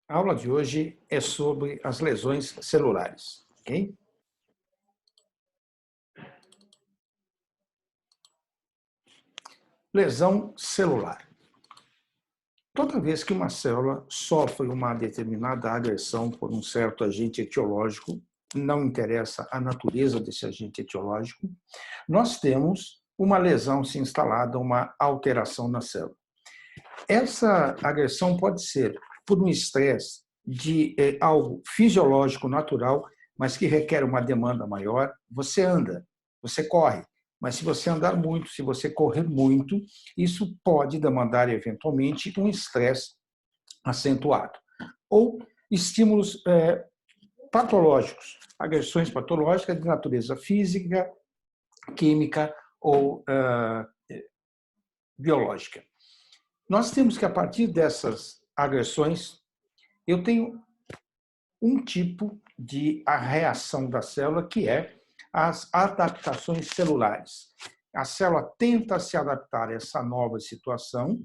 A aula de hoje é sobre as lesões celulares, ok? Lesão celular. Toda vez que uma célula sofre uma determinada agressão por um certo agente etiológico, não interessa a natureza desse agente etiológico, nós temos uma lesão se instalada, uma alteração na célula. Essa agressão pode ser por um estresse de algo fisiológico natural, mas que requer uma demanda maior. Você anda, você corre, mas se você andar muito, se você correr muito, isso pode demandar eventualmente um estresse acentuado. Ou estímulos patológicos, agressões patológicas de natureza física, química ou biológica. Nós temos que, a partir dessas agressões, eu tenho um tipo de reação da célula, que é as adaptações celulares. A célula tenta se adaptar a essa nova situação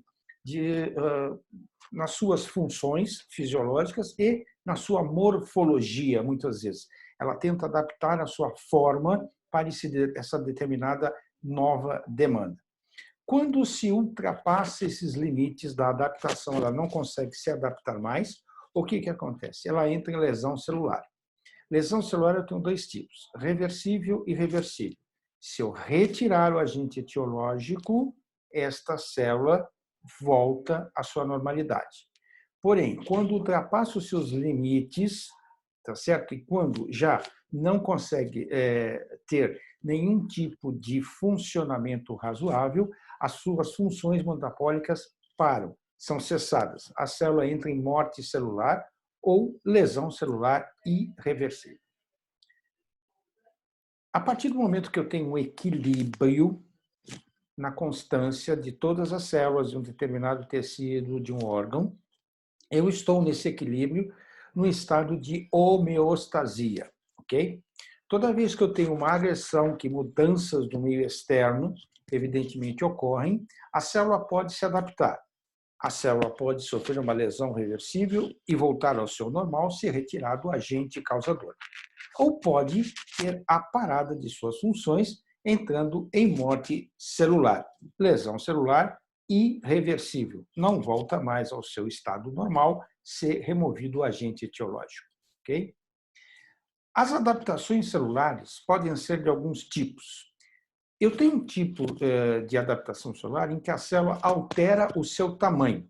nas suas funções fisiológicas e na sua morfologia, muitas vezes. Ela tenta adaptar a sua forma para essa determinada nova demanda. Quando se ultrapassa esses limites da adaptação, ela não consegue se adaptar mais, o que acontece? Ela entra em lesão celular. Lesão celular eu tenho dois tipos, reversível e irreversível. Se eu retirar o agente etiológico, esta célula volta à sua normalidade. Porém, quando ultrapassa os seus limites, tá certo? E quando já não consegue ter nenhum tipo de funcionamento razoável, as suas funções metabólicas param, são cessadas. A célula entra em morte celular ou lesão celular irreversível. A partir do momento que eu tenho um equilíbrio na constância de todas as células de um determinado tecido, de um órgão, eu estou nesse equilíbrio no estado de homeostasia, ok? Toda vez que eu tenho uma agressão, que mudanças do meio externo, evidentemente, ocorrem, a célula pode se adaptar. A célula pode sofrer uma lesão reversível e voltar ao seu normal se retirar do agente causador. Ou pode ter a parada de suas funções, entrando em morte celular, lesão celular irreversível. Não volta mais ao seu estado normal, ser removido o agente etiológico. Ok? As adaptações celulares podem ser de alguns tipos. Eu tenho um tipo de adaptação celular em que a célula altera o seu tamanho,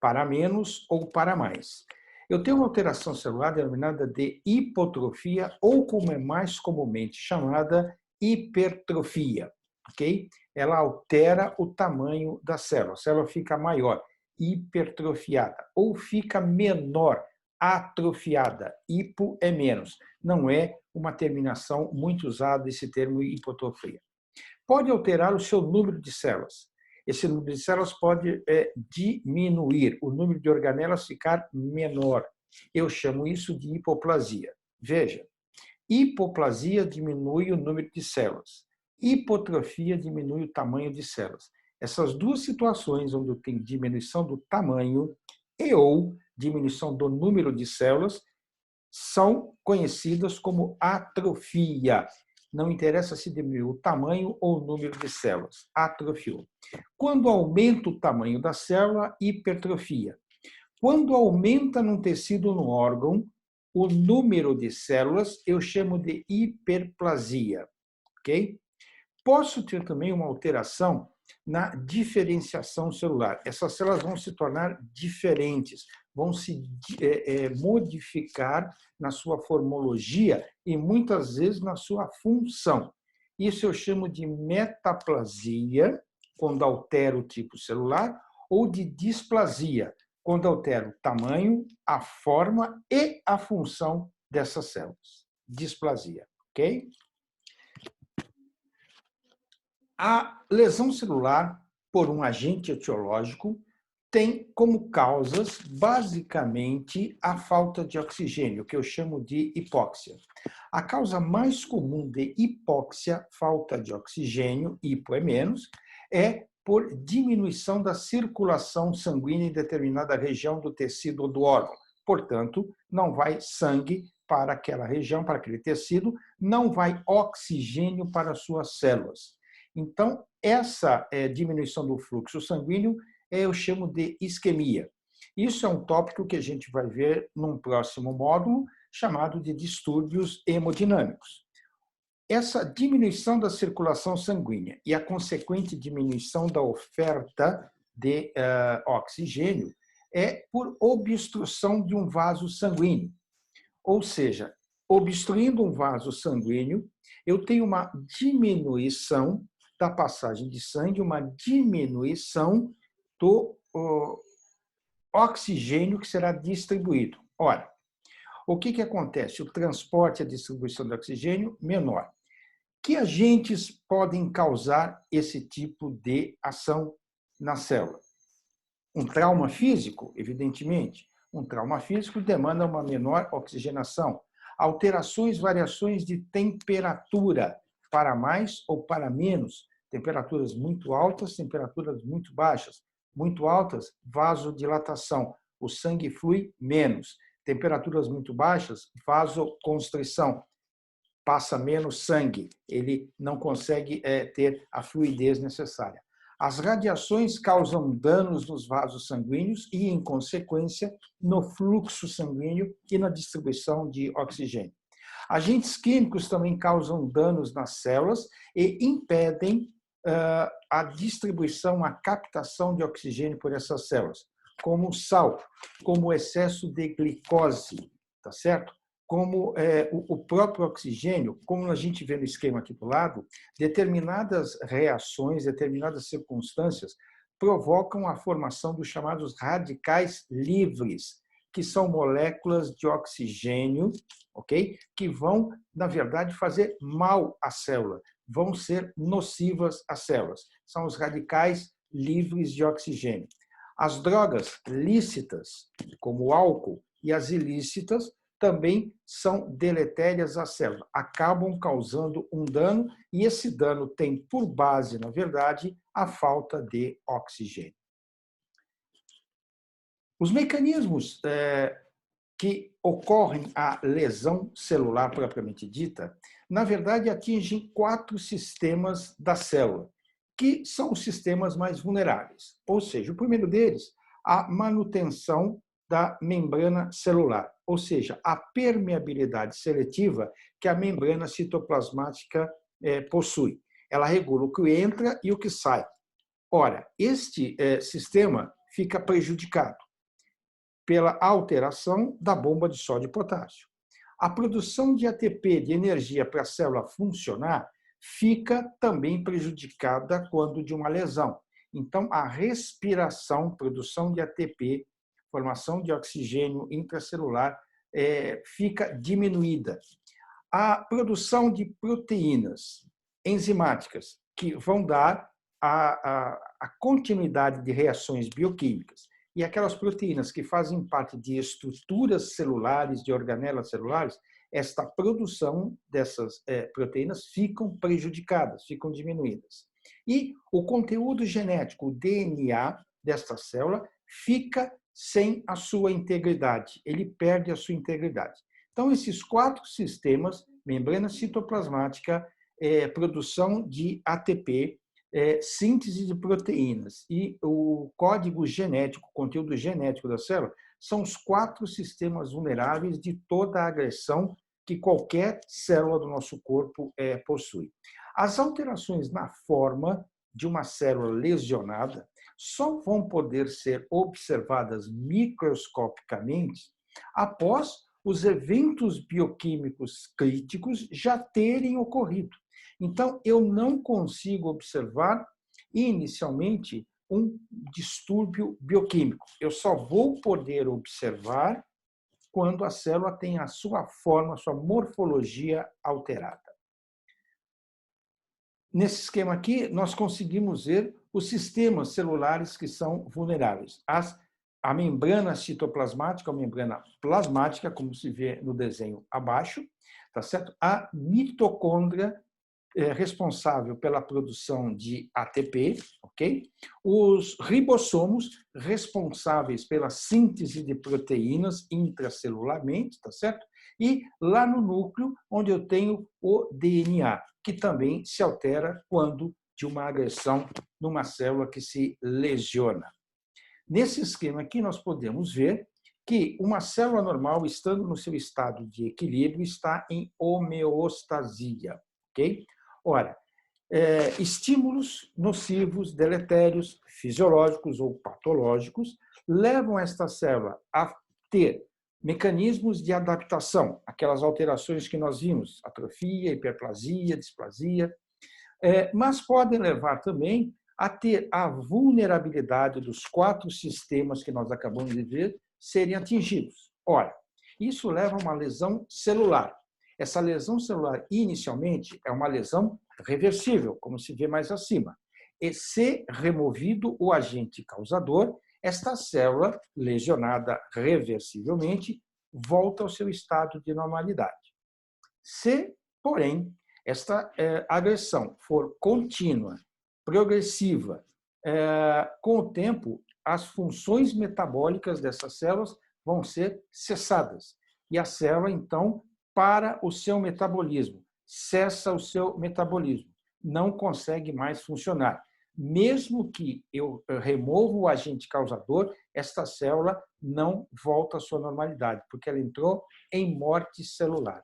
para menos ou para mais. Eu tenho uma alteração celular denominada de hipotrofia, ou como é mais comumente chamada, hipertrofia. Ok? Ela altera o tamanho da célula. A célula fica maior, hipertrofiada, ou fica menor, atrofiada. Hipo é menos. Não é uma terminação muito usada esse termo hipotrofia. Pode alterar o seu número de células. Esse número de células pode diminuir, o número de organelas ficar menor. Eu chamo isso de hipoplasia. Veja, hipoplasia diminui o número de células. Hipotrofia diminui o tamanho de células. Essas duas situações, onde eu tenho diminuição do tamanho e ou diminuição do número de células, são conhecidas como atrofia. Não interessa se diminuiu o tamanho ou o número de células, atrofiou. Quando aumenta o tamanho da célula, hipertrofia. Quando aumenta num tecido, no órgão, o número de células, eu chamo de hiperplasia. Ok? Posso ter também uma alteração na diferenciação celular. Essas células vão se tornar diferentes, vão se modificar na sua formologia e muitas vezes na sua função. Isso eu chamo de metaplasia, quando altera o tipo celular, ou de displasia, quando altera o tamanho, a forma e a função dessas células. Displasia, ok? A lesão celular por um agente etiológico tem como causas, basicamente, a falta de oxigênio, que eu chamo de hipóxia. A causa mais comum de hipóxia, falta de oxigênio, hipo é menos, é por diminuição da circulação sanguínea em determinada região do tecido ou do órgão. portanto, não vai sangue para aquela região, para aquele tecido, não vai oxigênio para as suas células. Então, essa diminuição do fluxo sanguíneo eu chamo de isquemia. Isso é um tópico que a gente vai ver num próximo módulo, chamado de distúrbios hemodinâmicos. Essa diminuição da circulação sanguínea e a consequente diminuição da oferta de oxigênio é por obstrução de um vaso sanguíneo. Ou seja, obstruindo um vaso sanguíneo, eu tenho uma diminuição da passagem de sangue, uma diminuição do oxigênio que será distribuído. Ora, o que acontece? O transporte e a distribuição de oxigênio menor. Que agentes podem causar esse tipo de ação na célula? Um trauma físico, evidentemente. Um trauma físico demanda uma menor oxigenação. Alterações, variações de temperatura, para mais ou para menos. Temperaturas muito altas, temperaturas muito baixas. Muito altas, vasodilatação. O sangue flui menos. Temperaturas muito baixas, vasoconstrição. Passa menos sangue, ele não consegue ter a fluidez necessária. As radiações causam danos nos vasos sanguíneos e, em consequência, no fluxo sanguíneo e na distribuição de oxigênio. Agentes químicos também causam danos nas células e impedem a distribuição, a captação de oxigênio por essas células, como o sal, como o excesso de glicose, tá certo? Como o próprio oxigênio, como a gente vê no esquema aqui do lado, determinadas reações, determinadas circunstâncias provocam a formação dos chamados radicais livres, que são moléculas de oxigênio, ok? Que vão, na verdade, fazer mal à célula, vão ser nocivas às células. São os radicais livres de oxigênio. As drogas lícitas, como o álcool, e as ilícitas, também são deletérias à célula, acabam causando um dano, e esse dano tem por base, na verdade, a falta de oxigênio. Os mecanismos que ocorrem a lesão celular propriamente dita, na verdade, atingem 4 sistemas da célula, que são os sistemas mais vulneráveis. Ou seja, o primeiro deles, a manutenção da membrana celular, ou seja, a permeabilidade seletiva que a membrana citoplasmática possui. Ela regula o que entra e o que sai. Ora, este sistema fica prejudicado pela alteração da bomba de sódio e potássio. A produção de ATP, de energia para a célula funcionar, fica também prejudicada quando de uma lesão. Então, a respiração, produção de ATP, formação de oxigênio intracelular fica diminuída. A produção de proteínas enzimáticas, que vão dar a continuidade de reações bioquímicas, e aquelas proteínas que fazem parte de estruturas celulares, de organelas celulares, esta produção dessas proteínas ficam prejudicadas, ficam diminuídas. E o conteúdo genético, o DNA desta célula, fica sem a sua integridade, ele perde a sua integridade. Então, esses 4 sistemas, membrana citoplasmática, produção de ATP, síntese de proteínas e o código genético, conteúdo genético da célula, são os 4 sistemas vulneráveis de toda a agressão que qualquer célula do nosso corpo possui. As alterações na forma de uma célula lesionada só vão poder ser observadas microscopicamente após os eventos bioquímicos críticos já terem ocorrido. Então, eu não consigo observar inicialmente um distúrbio bioquímico. Eu só vou poder observar quando a célula tem a sua forma, a sua morfologia alterada. Nesse esquema aqui, nós conseguimos ver os sistemas celulares que são vulneráveis. A membrana citoplasmática, a membrana plasmática, como se vê no desenho abaixo, tá certo? A mitocôndria, responsável pela produção de ATP, ok? Os ribossomos, responsáveis pela síntese de proteínas intracelularmente, tá certo? E lá no núcleo, onde eu tenho o DNA, que também se altera quando de uma agressão numa célula que se lesiona. Nesse esquema aqui, nós podemos ver que uma célula normal, estando no seu estado de equilíbrio, está em homeostasia, ok? Ora, estímulos nocivos, deletérios, fisiológicos ou patológicos, levam esta célula a ter mecanismos de adaptação, aquelas alterações que nós vimos, atrofia, hiperplasia, displasia, mas podem levar também a ter a vulnerabilidade dos 4 sistemas que nós acabamos de ver serem atingidos. Ora, isso leva a uma lesão celular. Essa lesão celular, inicialmente, é uma lesão reversível, como se vê mais acima. E se removido o agente causador, esta célula, lesionada reversivelmente, volta ao seu estado de normalidade. Se, porém, esta agressão for contínua, progressiva, com o tempo, as funções metabólicas dessas células vão ser cessadas. E a célula, então, para o seu metabolismo, cessa o seu metabolismo, não consegue mais funcionar. Mesmo que eu remova o agente causador, esta célula não volta à sua normalidade, porque ela entrou em morte celular.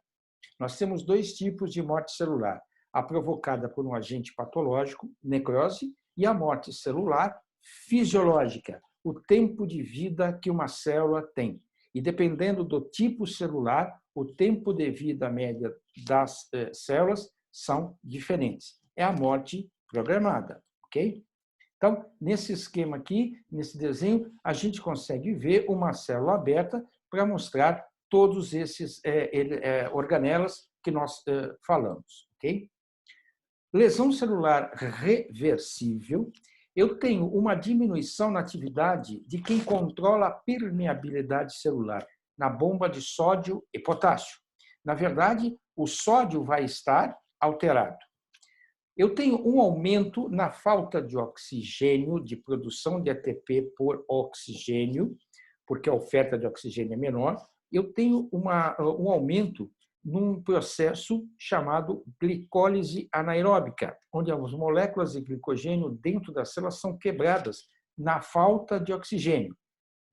Nós temos 2 tipos de morte celular: a provocada por um agente patológico, necrose, e a morte celular fisiológica, o tempo de vida que uma célula tem. E dependendo do tipo celular, o tempo de vida média das células são diferentes. É a morte programada, ok? Então, nesse esquema aqui, nesse desenho, a gente consegue ver uma célula aberta para mostrar todos esses organelas que nós falamos, ok? Lesão celular reversível, eu tenho uma diminuição na atividade de quem controla a permeabilidade celular, na bomba de sódio e potássio. Na verdade, o sódio vai estar alterado. Eu tenho um aumento na falta de oxigênio, de produção de ATP por oxigênio, porque a oferta de oxigênio é menor. Eu tenho um aumento num processo chamado glicólise anaeróbica, onde as moléculas de glicogênio dentro das células são quebradas na falta de oxigênio.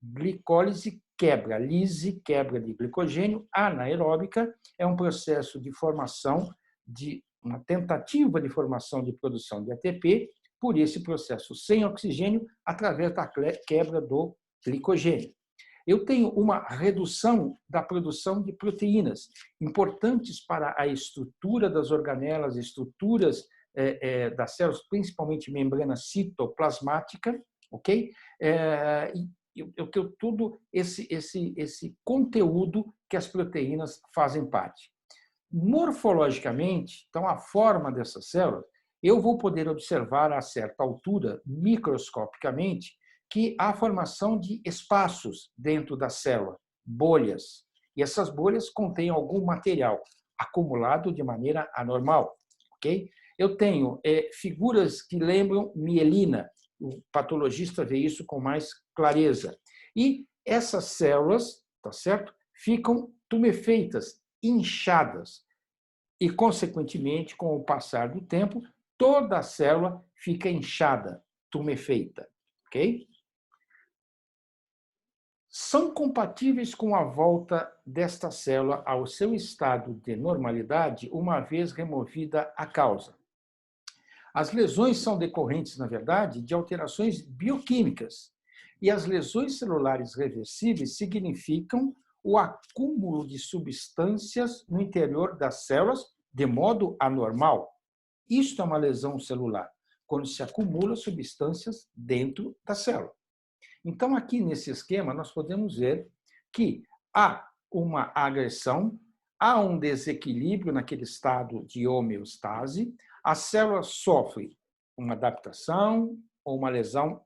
Glicólise quebra, lise, quebra de glicogênio, anaeróbica é um processo de formação, de uma tentativa de formação de produção de ATP por esse processo sem oxigênio, através da quebra do glicogênio. Eu tenho uma redução da produção de proteínas, importantes para a estrutura das organelas, estruturas das células, principalmente membrana citoplasmática, ok? Eu tenho todo esse conteúdo que as proteínas fazem parte. Morfologicamente, então, a forma dessas células, eu vou poder observar a certa altura, microscopicamente, que há formação de espaços dentro da célula, bolhas. E essas bolhas contêm algum material acumulado de maneira anormal. Okay? Eu tenho figuras que lembram mielina. O patologista vê isso com mais clareza. E essas células, tá certo? Ficam tumefeitas, inchadas. E, consequentemente, com o passar do tempo, toda a célula fica inchada, tumefeita. Ok? São compatíveis com a volta desta célula ao seu estado de normalidade, uma vez removida a causa. As lesões são decorrentes, na verdade, de alterações bioquímicas. E as lesões celulares reversíveis significam o acúmulo de substâncias no interior das células de modo anormal. Isto é uma lesão celular, quando se acumula substâncias dentro da célula. Então, aqui nesse esquema, nós podemos ver que há uma agressão, há um desequilíbrio naquele estado de homeostase, a célula sofre uma adaptação ou uma lesão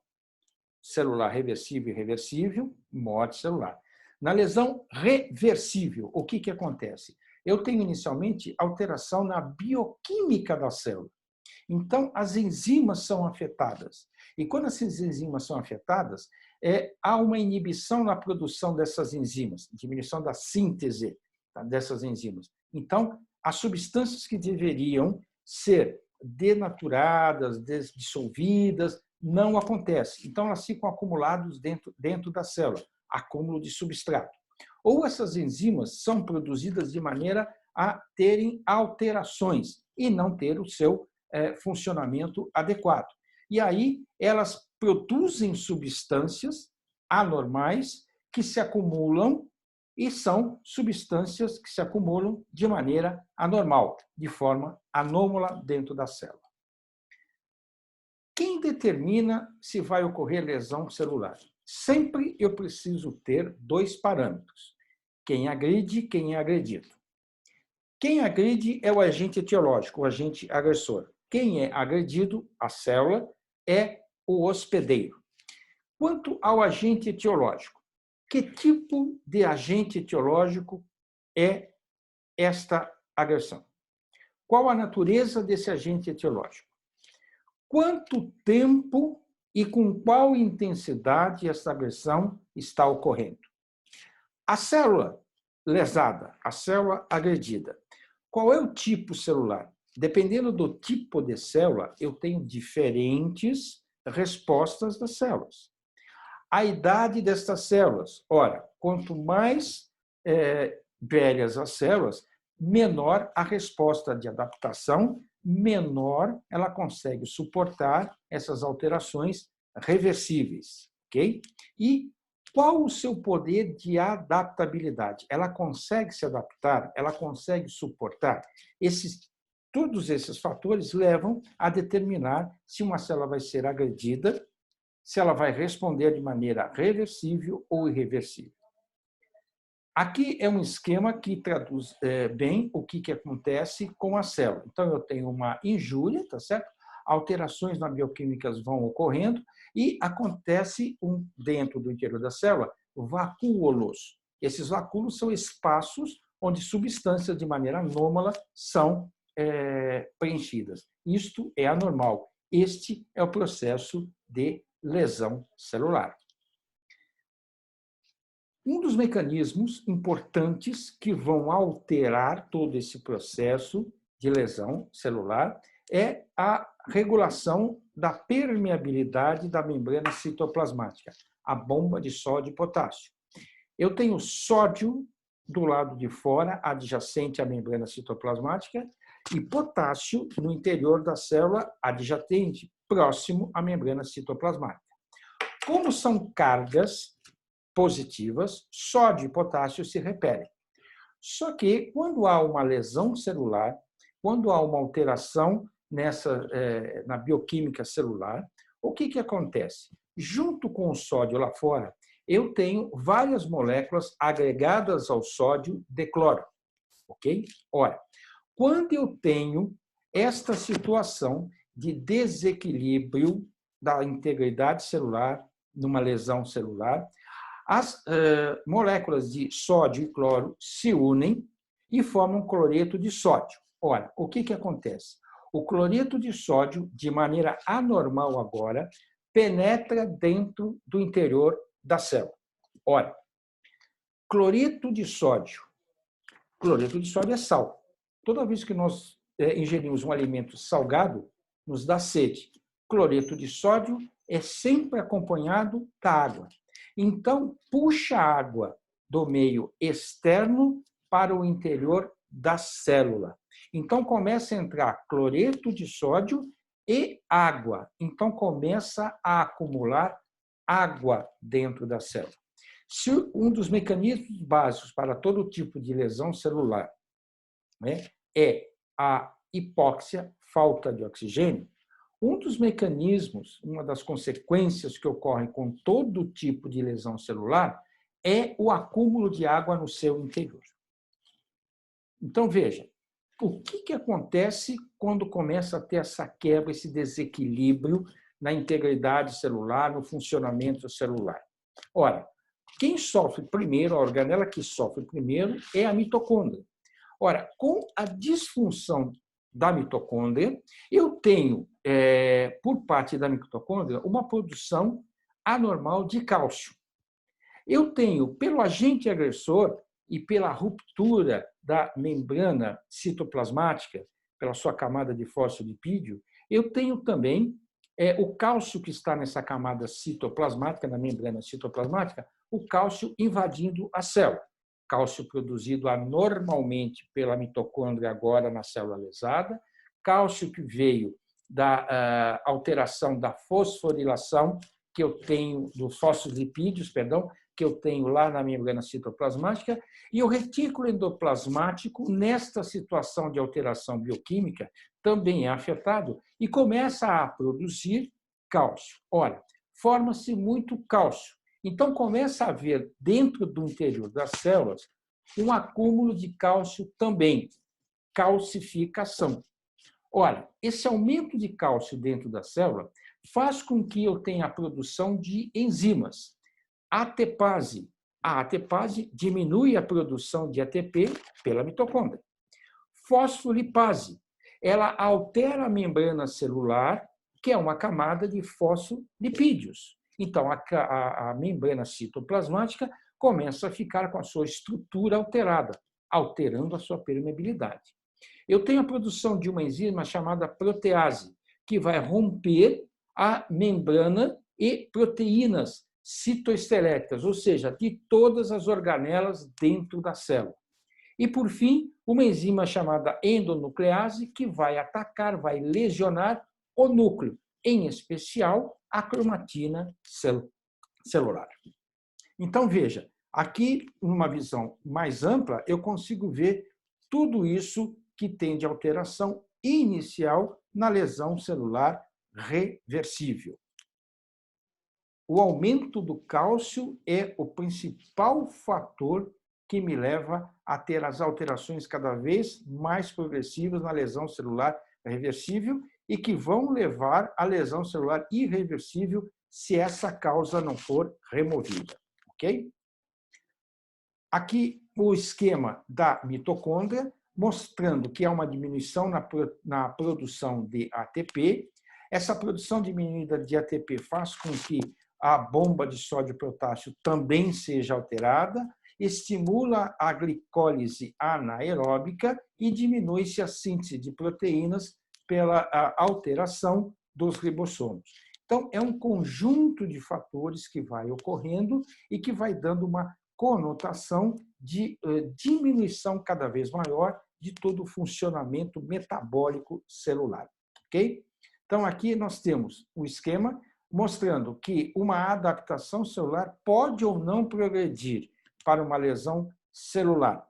celular reversível e irreversível, morte celular. Na lesão reversível, o que acontece? eu tenho inicialmente alteração na bioquímica da célula. Então, as enzimas são afetadas. E quando essas enzimas são afetadas, há uma inibição na produção dessas enzimas, diminuição da síntese, tá, dessas enzimas. Então, as substâncias que deveriam ser denaturadas, dissolvidas, não acontece. Então, elas ficam acumuladas dentro da célula, acúmulo de substrato. Ou essas enzimas são produzidas de maneira a terem alterações e não ter o seu funcionamento adequado. E aí elas produzem substâncias anormais que se acumulam e são substâncias que se acumulam de maneira anormal, de forma anômala dentro da célula. Quem determina se vai ocorrer lesão celular? Sempre eu preciso ter dois parâmetros: quem agride e quem é agredido. Quem agride é o agente etiológico, o agente agressor. Quem é agredido, a célula, é o hospedeiro. Quanto ao agente etiológico, que tipo de agente etiológico é esta agressão? Qual a natureza desse agente etiológico? Quanto tempo e com qual intensidade essa agressão está ocorrendo? A célula lesada, a célula agredida, qual é o tipo celular? Dependendo do tipo de célula, eu tenho diferentes respostas das células. A idade destas células. Ora, quanto mais velhas as células, menor a resposta de adaptação, menor ela consegue suportar essas alterações reversíveis, ok? E qual o seu poder de adaptabilidade? Ela consegue se adaptar? Ela consegue suportar? Todos esses fatores levam a determinar se uma célula vai ser agredida, se ela vai responder de maneira reversível ou irreversível. Aqui é um esquema que traduz bem o que acontece com a célula. Então, eu tenho uma injúria, tá certo? Alterações na bioquímica vão ocorrendo e acontece dentro do interior da célula vacúolos. Esses vacúolos são espaços onde substâncias de maneira anômala são preenchidas. Isto é anormal. Este é o processo de lesão celular. Um dos mecanismos importantes que vão alterar todo esse processo de lesão celular é a regulação da permeabilidade da membrana citoplasmática, a bomba de sódio e potássio. Eu tenho sódio do lado de fora, adjacente à membrana citoplasmática, e potássio no interior da célula adjacente, próximo à membrana citoplasmática. Como são cargas positivas, sódio e potássio se repelem. Só que, quando há uma lesão celular, quando há uma alteração na bioquímica celular, o que acontece? Junto com o sódio lá fora, eu tenho várias moléculas agregadas ao sódio de cloro. Ok? Ora, quando eu tenho esta situação de desequilíbrio da integridade celular, numa lesão celular, as moléculas de sódio e cloro se unem e formam cloreto de sódio. Ora, o que acontece? O cloreto de sódio, de maneira anormal agora, penetra dentro do interior da célula. Ora, cloreto de sódio. Cloreto de sódio é sal. Toda vez que nós ingerimos um alimento salgado, nos dá sede. Cloreto de sódio é sempre acompanhado da água. Então, puxa a água do meio externo para o interior da célula. Então, começa a entrar cloreto de sódio e água. Então, começa a acumular água dentro da célula. Se um dos mecanismos básicos para todo tipo de lesão celular, né, é a hipóxia, falta de oxigênio, um dos mecanismos, uma das consequências que ocorrem com todo tipo de lesão celular é o acúmulo de água no seu interior. Então, veja, o que acontece quando começa a ter essa quebra, esse desequilíbrio na integridade celular, no funcionamento celular? Ora, quem sofre primeiro, a organela que sofre primeiro é a mitocôndria. Ora, com a disfunção da mitocôndria, eu tenho, por parte da mitocôndria, uma produção anormal de cálcio. Eu tenho, pelo agente agressor e pela ruptura da membrana citoplasmática, pela sua camada de fosfolipídio, eu tenho também o cálcio que está nessa camada citoplasmática, na membrana citoplasmática, o cálcio invadindo a célula. Cálcio produzido anormalmente pela mitocôndria agora na célula lesada, cálcio que veio da alteração da fosforilação que eu tenho, dos fosfolipídios, perdão, que eu tenho lá na membrana citoplasmática, e o retículo endoplasmático, nesta situação de alteração bioquímica, também é afetado e começa a produzir cálcio. Olha, forma-se muito cálcio. Então, começa a haver, dentro do interior das células, um acúmulo de cálcio também, calcificação. Olha, esse aumento de cálcio dentro da célula faz com que eu tenha a produção de enzimas. ATPase. A ATPase diminui a produção de ATP pela mitocôndria. Fosfolipase. Ela altera a membrana celular, que é uma camada de fosfolipídios. Então, a membrana citoplasmática começa a ficar com a sua estrutura alterada, alterando a sua permeabilidade. Eu tenho a produção de uma enzima chamada protease, que vai romper a membrana e proteínas citoesqueléticas, ou seja, de todas as organelas dentro da célula. E, por fim, uma enzima chamada endonuclease, que vai atacar, vai lesionar o núcleo, em especial a cromatina celular. Então, veja, aqui, numa visão mais ampla, eu consigo ver tudo isso que tem de alteração inicial na lesão celular reversível. O aumento do cálcio é o principal fator que me leva a ter as alterações cada vez mais progressivas na lesão celular reversível e que vão levar à lesão celular irreversível se essa causa não for removida. Ok? Aqui o esquema da mitocôndria, mostrando que há uma diminuição na produção de ATP. Essa produção diminuída de ATP faz com que a bomba de sódio e potássio também seja alterada, estimula a glicólise anaeróbica e diminui-se a síntese de proteínas pela alteração dos ribossomos. Então, é um conjunto de fatores que vai ocorrendo e que vai dando uma conotação de diminuição cada vez maior de todo o funcionamento metabólico celular. Ok? Então, aqui nós temos o esquema mostrando que uma adaptação celular pode ou não progredir para uma lesão celular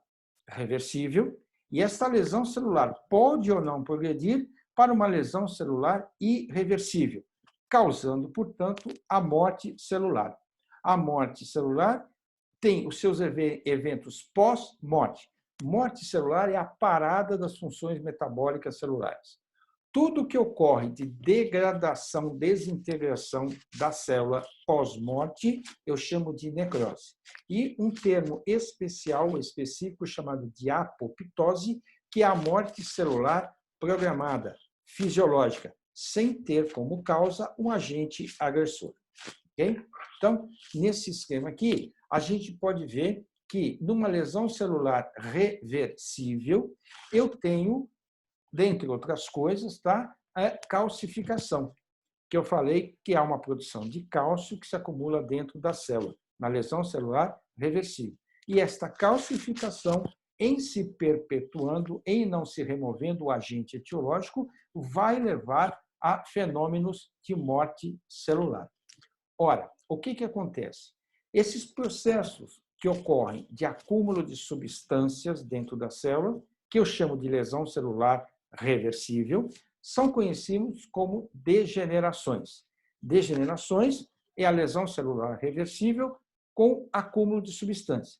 reversível, e esta lesão celular pode ou não progredir para uma lesão celular irreversível, causando, portanto, a morte celular. A morte celular tem os seus eventos pós-morte. Morte celular é a parada das funções metabólicas celulares. Tudo que ocorre de degradação, desintegração da célula pós-morte, eu chamo de necrose. E um termo especial, específico, chamado de apoptose, que é a morte celular programada, fisiológica, sem ter como causa um agente agressor. Okay? Então, nesse esquema aqui, a gente pode ver que, numa lesão celular reversível, eu tenho, dentre outras coisas, tá, a calcificação, que eu falei que há uma produção de cálcio que se acumula dentro da célula, na lesão celular reversível. E esta calcificação, em se perpetuando, em não se removendo o agente etiológico, vai levar a fenômenos de morte celular. Ora, o que acontece? Esses processos que ocorrem de acúmulo de substâncias dentro da célula, que eu chamo de lesão celular reversível, são conhecidos como degenerações. Degenerações é a lesão celular reversível com acúmulo de substância.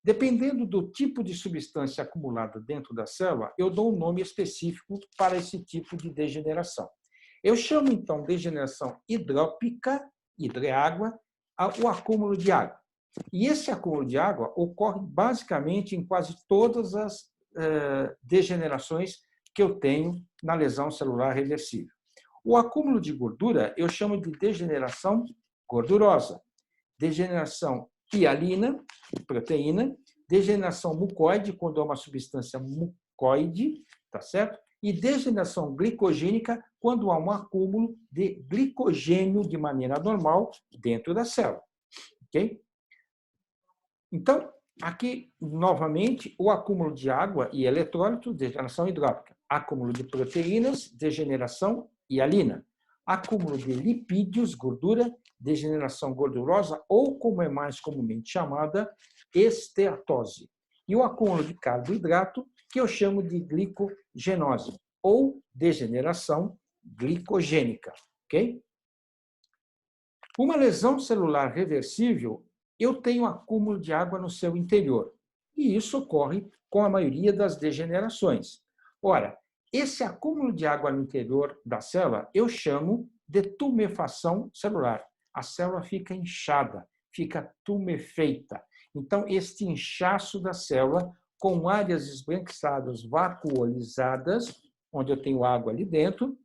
Dependendo do tipo de substância acumulada dentro da célula, eu dou um nome específico para esse tipo de degeneração. Eu chamo, então, degeneração hidrópica, hidroágua, o acúmulo de água. E esse acúmulo de água ocorre basicamente em quase todas as degenerações que eu tenho na lesão celular reversível. O acúmulo de gordura eu chamo de degeneração gordurosa, degeneração hialina, proteína, degeneração mucoide, quando é uma substância mucoide, tá certo? E degeneração glicogênica, quando há um acúmulo de glicogênio de maneira normal dentro da célula, ok? Então, aqui, novamente, o acúmulo de água e eletrólito, degeneração hidrópica. Acúmulo de proteínas, degeneração hialina. Acúmulo de lipídios, gordura, degeneração gordurosa, ou, como é mais comumente chamada, esteatose. E o acúmulo de carboidrato, que eu chamo de glicogenose, ou degeneração glicogênica. Ok? Uma lesão celular reversível, eu tenho acúmulo de água no seu interior. E isso ocorre com a maioria das degenerações. Ora, esse acúmulo de água no interior da célula eu chamo de tumefação celular. A célula fica inchada, fica tumefeita. Então, este inchaço da célula, com áreas esbranquiçadas, vacuolizadas, onde eu tenho água ali dentro,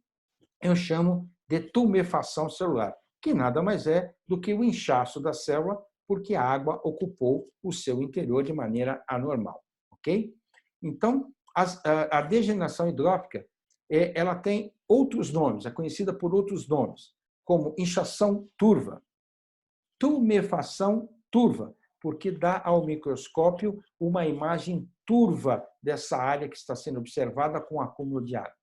eu chamo de tumefação celular, que nada mais é do que o inchaço da célula, porque a água ocupou o seu interior de maneira anormal, ok? Então, a degeneração hidrópica, ela tem outros nomes, é conhecida por outros nomes, como inchação turva, tumefação turva, porque dá ao microscópio uma imagem turva dessa área que está sendo observada com acúmulo de água.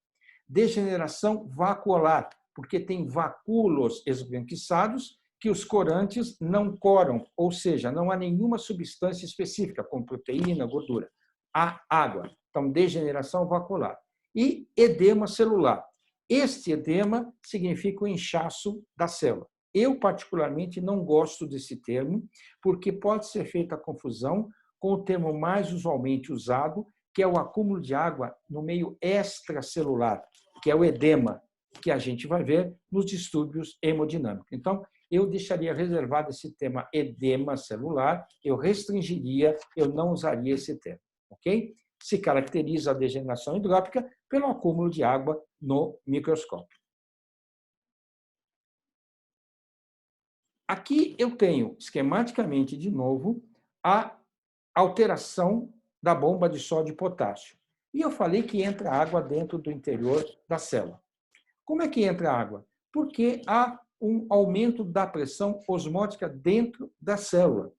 Degeneração vacuolar, porque tem vacúolos esbranquiçados que os corantes não coram, ou seja, não há nenhuma substância específica, como proteína, gordura. Há água. Então, degeneração vacuolar. E edema celular. Este edema significa o inchaço da célula. Eu, particularmente, não gosto desse termo, porque pode ser feita a confusão com o termo mais usualmente usado, que é o acúmulo de água no meio extracelular, que é o edema, que a gente vai ver nos distúrbios hemodinâmicos. Então, eu deixaria reservado esse tema edema celular, eu restringiria, eu não usaria esse termo, ok? Se caracteriza a degeneração hidrópica pelo acúmulo de água no microscópio. Aqui eu tenho, esquematicamente, de novo, a alteração da bomba de sódio e potássio. E eu falei que entra água dentro do interior da célula. Como é que entra água? Porque há um aumento da pressão osmótica dentro da célula.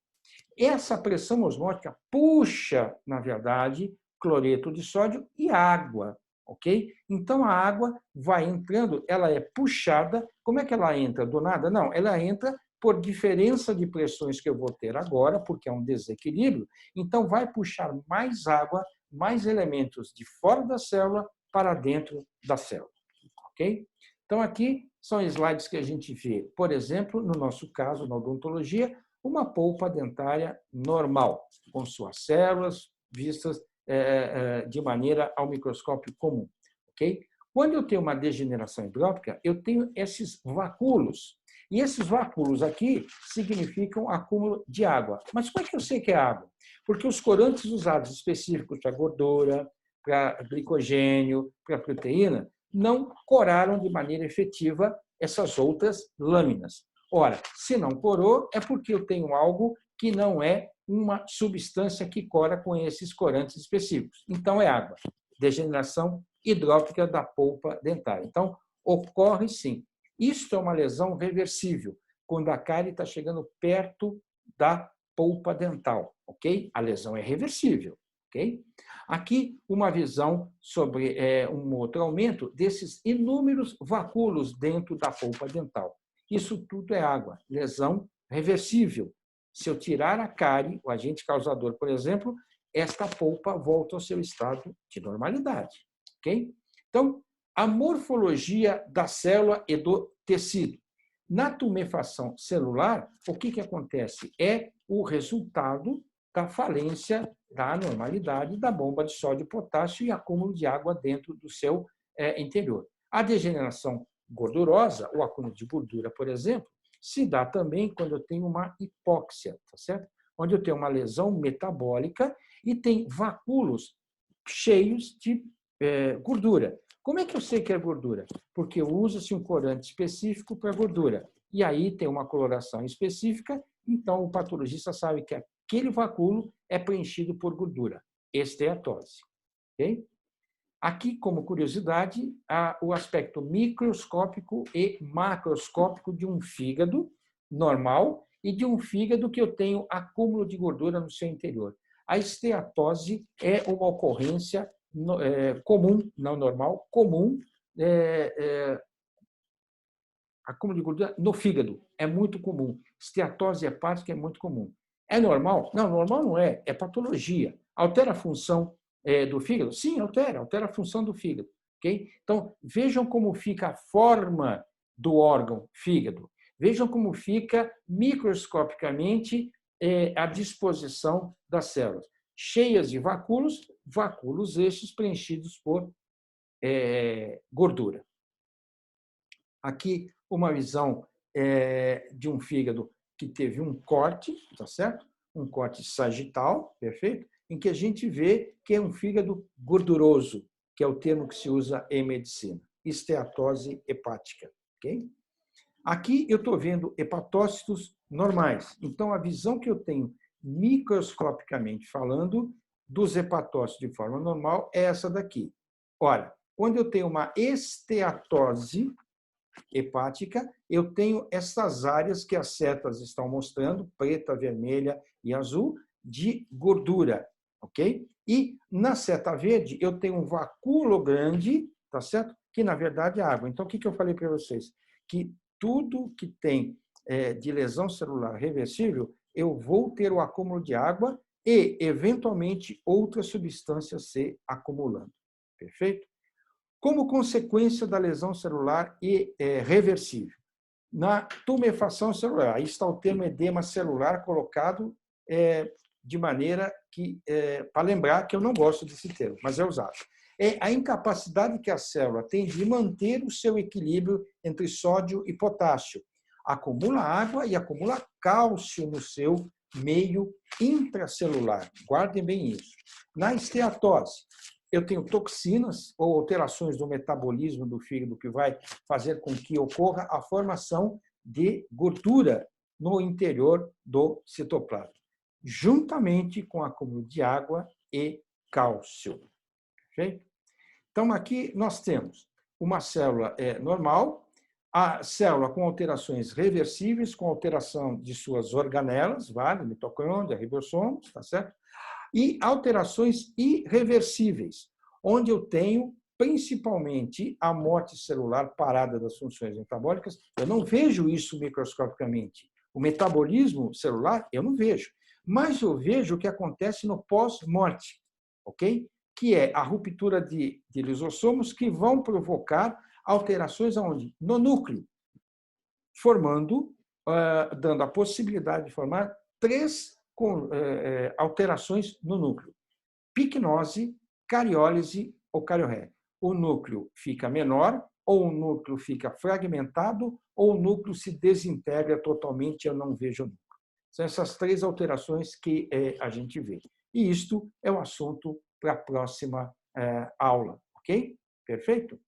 Essa pressão osmótica puxa, na verdade, cloreto de sódio e água, ok? Então a água vai entrando, ela é puxada. Como é que ela entra? Do nada? Não, ela entra por diferença de pressões que eu vou ter agora, porque é um desequilíbrio. Então vai puxar mais água, mais elementos de fora da célula para dentro da célula, ok? Então aqui são slides que a gente vê, por exemplo, no nosso caso, na odontologia, uma polpa dentária normal, com suas células vistas de maneira ao microscópio comum. Okay? Quando eu tenho uma degeneração hidrópica, eu tenho esses vacúolos. E esses vacúolos aqui significam acúmulo de água. Mas como é que eu sei que é água? Porque os corantes usados específicos para gordura, para glicogênio, para proteína, não coraram de maneira efetiva essas outras lâminas. Ora, se não corou, é porque eu tenho algo que não é uma substância que cora com esses corantes específicos. Então, é água. Degeneração hidrópica da polpa dentária. Então, ocorre sim. Isto é uma lesão reversível, quando a cárie está chegando perto da polpa dental, ok? A lesão é reversível, ok? Aqui, uma visão sobre um outro aumento desses inúmeros vacúolos dentro da polpa dental. Isso tudo é água, lesão reversível. Se eu tirar a cárie, o agente causador, por exemplo, esta polpa volta ao seu estado de normalidade. Ok? Então, a morfologia da célula e do tecido. Na tumefação celular, o que acontece? É o resultado da falência, da anormalidade da bomba de sódio e potássio e acúmulo de água dentro do seu interior. A degeneração gordurosa, o acúmulo de gordura, por exemplo, se dá também quando eu tenho uma hipóxia, tá certo? Onde eu tenho uma lesão metabólica e tem vacúolos cheios de gordura. Como é que eu sei que é gordura? Porque usa-se um corante específico para gordura. E aí tem uma coloração específica, então o patologista sabe que aquele vacúolo é preenchido por gordura, esteatose. Okay? Aqui, como curiosidade, há o aspecto microscópico e macroscópico de um fígado normal e de um fígado que eu tenho acúmulo de gordura no seu interior. A esteatose é uma ocorrência comum, não normal, comum, acúmulo de gordura no fígado. É muito comum. Esteatose hepática é muito comum. É normal? Não, normal não é. É patologia. Altera a função do fígado? Sim, altera a função do fígado. Okay? Então, vejam como fica a forma do órgão fígado. Vejam como fica microscopicamente a disposição das células. Cheias de vacúolos, vacúolos estes preenchidos por gordura. Aqui, uma visão de um fígado que teve um corte, tá certo? Um corte sagital, perfeito? Em que a gente vê que é um fígado gorduroso, que é o termo que se usa em medicina. Esteatose hepática, ok? Aqui eu estou vendo hepatócitos normais. Então, a visão que eu tenho microscopicamente falando dos hepatócitos de forma normal é essa daqui. Ora, quando eu tenho uma esteatose hepática, eu tenho essas áreas que as setas estão mostrando, preta, vermelha e azul, de gordura, ok? E na seta verde eu tenho um vacúolo grande, tá certo? Que na verdade é água. Então o que eu falei para vocês? Que tudo que tem de lesão celular reversível, eu vou ter o acúmulo de água e eventualmente outras substâncias se acumulando. Perfeito? Como consequência da lesão celular reversível. Na tumefação celular, aí está o termo edema celular colocado de maneira que, para lembrar que eu não gosto desse termo, mas é usado. É a incapacidade que a célula tem de manter o seu equilíbrio entre sódio e potássio. Acumula água e acumula cálcio no seu meio intracelular. Guardem bem isso. Na esteatose, eu tenho toxinas ou alterações do metabolismo do fígado que vai fazer com que ocorra a formação de gordura no interior do citoplasma, juntamente com acúmulo de água e cálcio. Perfeito? Então, aqui nós temos uma célula normal, a célula com alterações reversíveis, com alteração de suas organelas, vale, mitocôndria, ribossomos, tá certo? E alterações irreversíveis, onde eu tenho principalmente a morte celular parada das funções metabólicas. Eu não vejo isso microscopicamente. O metabolismo celular, eu não vejo. Mas eu vejo o que acontece no pós-morte, ok? Que é a ruptura de lisossomos que vão provocar alterações aonde? No núcleo, formando, dando a possibilidade de formar 3 alterações no núcleo: picnose, cariólise ou cariorreia. O núcleo fica menor, ou o núcleo fica fragmentado, ou o núcleo se desintegra totalmente, eu não vejo o núcleo. São essas 3 alterações que a gente vê. E isto é o assunto para a próxima aula, ok? Perfeito?